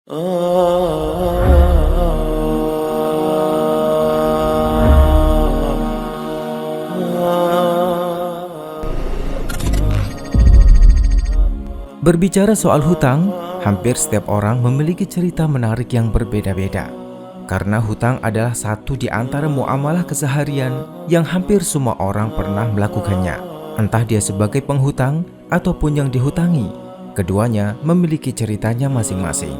Berbicara soal hutang, hampir setiap orang memiliki cerita menarik yang berbeda-beda. Karena hutang adalah satu di antara muamalah keseharian yang hampir semua orang pernah melakukannya. Entah dia sebagai penghutang ataupun yang dihutangi, keduanya memiliki ceritanya masing-masing.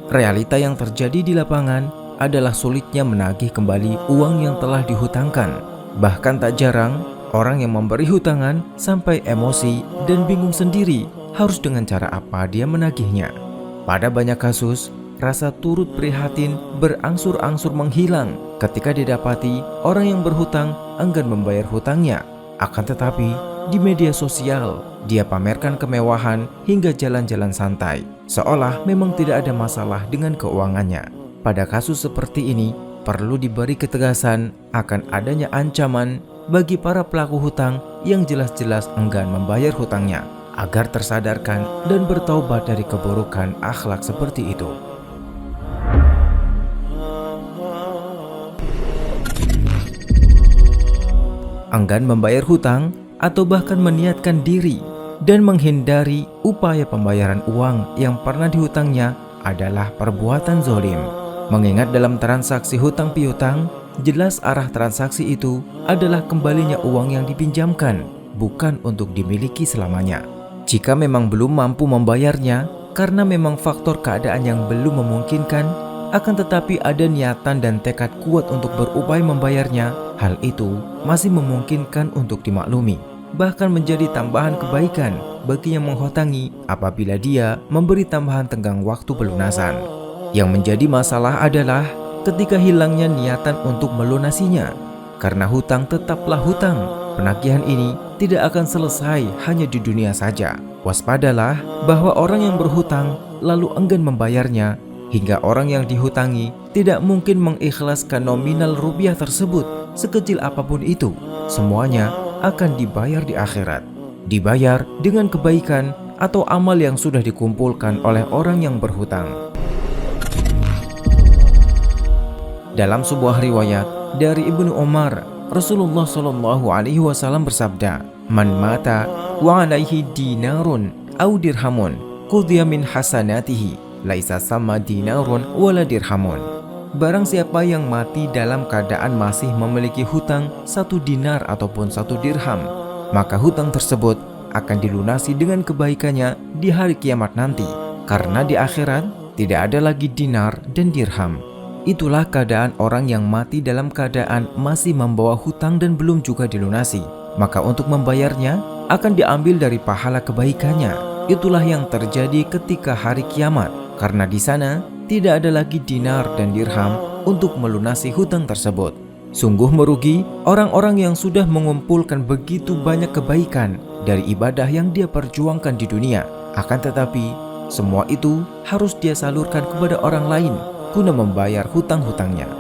Realita yang terjadi di lapangan adalah sulitnya menagih kembali uang yang telah dihutangkan. Bahkan tak jarang, orang yang memberi hutangan sampai emosi dan bingung sendiri harus dengan cara apa dia menagihnya. Pada banyak kasus, rasa turut prihatin berangsur-angsur menghilang ketika didapati orang yang berhutang enggan membayar hutangnya. Akan tetapi, di media sosial, dia pamerkan kemewahan hingga jalan-jalan santai, seolah memang tidak ada masalah dengan keuangannya. Pada kasus seperti ini, perlu diberi ketegasan akan adanya ancaman bagi para pelaku hutang yang jelas-jelas enggan membayar hutangnya, agar tersadarkan dan bertaubat dari keburukan akhlak seperti itu. Enggan membayar hutang atau bahkan meniatkan diri dan menghindari upaya pembayaran uang yang pernah dihutangnya adalah perbuatan zalim. Mengingat dalam transaksi hutang piutang, jelas arah transaksi itu adalah kembalinya uang yang dipinjamkan, bukan untuk dimiliki selamanya. Jika memang belum mampu membayarnya karena memang faktor keadaan yang belum memungkinkan, akan tetapi ada niatan dan tekad kuat untuk berupaya membayarnya, hal itu masih memungkinkan untuk dimaklumi. Bahkan menjadi tambahan kebaikan bagi yang menghutangi apabila dia memberi tambahan tenggang waktu pelunasan. Yang menjadi masalah adalah ketika hilangnya niatan untuk melunasinya. Karena hutang tetaplah hutang, penagihan ini tidak akan selesai hanya di dunia saja. Waspadalah bahwa orang yang berhutang lalu enggan membayarnya, hingga orang yang dihutangi tidak mungkin mengikhlaskan nominal rupiah tersebut sekecil apapun itu. Semuanya akan dibayar di akhirat. Dibayar dengan kebaikan atau amal yang sudah dikumpulkan oleh orang yang berhutang. Dalam sebuah riwayat dari Ibnu Umar, Rasulullah SAW bersabda, "Man mata wa alaihi dinarun au dirhamun qudhiya min hasanatihi laisa sama dinarun wala dirhamun." Barang siapa yang mati dalam keadaan masih memiliki hutang 1 dinar ataupun 1 dirham, maka hutang tersebut akan dilunasi dengan kebaikannya di hari kiamat nanti, karena di akhirat tidak ada lagi dinar dan dirham. Itulah keadaan orang yang mati dalam keadaan masih membawa hutang dan belum juga dilunasi. Maka untuk membayarnya akan diambil dari pahala kebaikannya. Itulah yang terjadi ketika hari kiamat, karena di sana tidak ada lagi dinar dan dirham untuk melunasi hutang tersebut. Sungguh merugi orang-orang yang sudah mengumpulkan begitu banyak kebaikan dari ibadah yang dia perjuangkan di dunia. Akan tetapi, semua itu harus dia salurkan kepada orang lain guna membayar hutang-hutangnya.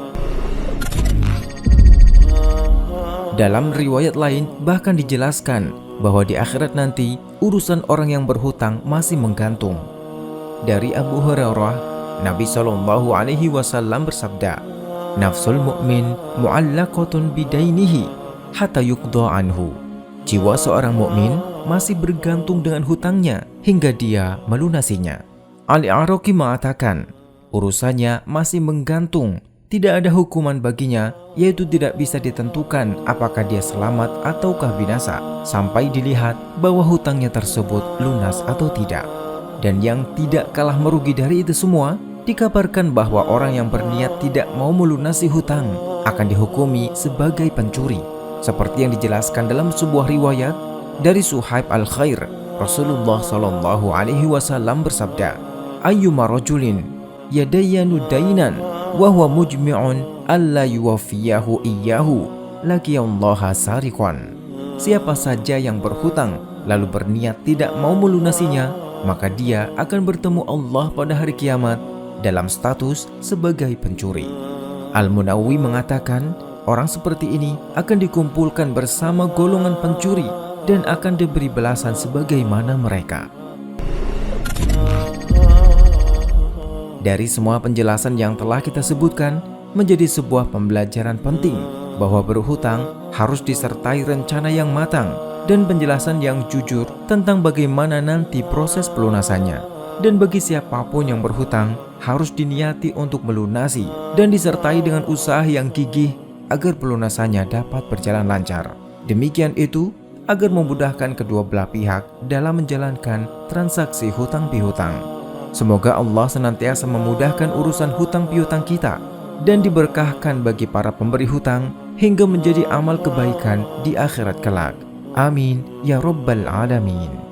Dalam riwayat lain bahkan dijelaskan bahwa di akhirat nanti urusan orang yang berhutang masih menggantung. Dari Abu Hurairah, Nabi SAW bersabda, "Nafsul mu'min mu'allaqatun bidainihi hatta yuqda anhu." Jiwa seorang mukmin masih bergantung dengan hutangnya hingga dia melunasinya. Al-Araqi mengatakan, urusannya masih menggantung, tidak ada hukuman baginya, yaitu tidak bisa ditentukan apakah dia selamat ataukah binasa sampai dilihat bahwa hutangnya tersebut lunas atau tidak. Dan yang tidak kalah merugi dari itu semua, dikabarkan bahwa orang yang berniat tidak mau melunasi hutang akan dihukumi sebagai pencuri, seperti yang dijelaskan dalam sebuah riwayat dari Suhaib al-Khair. Rasulullah SAW bersabda, "Ayyuma rajulin yadayyanu dainan wa huwa mujmi'un alla yuwaffiyahu iyyahu laqiyallaha sariqan." Siapa saja yang berhutang lalu berniat tidak mau melunasinya, maka dia akan bertemu Allah pada hari kiamat dalam status sebagai pencuri. Al-Munawi mengatakan, orang seperti ini akan dikumpulkan bersama golongan pencuri dan akan diberi balasan sebagaimana mereka. Dari semua penjelasan yang telah kita sebutkan, menjadi sebuah pembelajaran penting bahwa berhutang harus disertai rencana yang matang dan penjelasan yang jujur tentang bagaimana nanti proses pelunasannya. Dan bagi siapapun yang berhutang, harus diniati untuk melunasi dan disertai dengan usaha yang gigih agar pelunasannya dapat berjalan lancar. Demikian itu agar memudahkan kedua belah pihak dalam menjalankan transaksi hutang piutang. Semoga Allah senantiasa memudahkan urusan hutang piutang kita dan diberkahkan bagi para pemberi hutang hingga menjadi amal kebaikan di akhirat kelak. Amin ya rabbal alamin.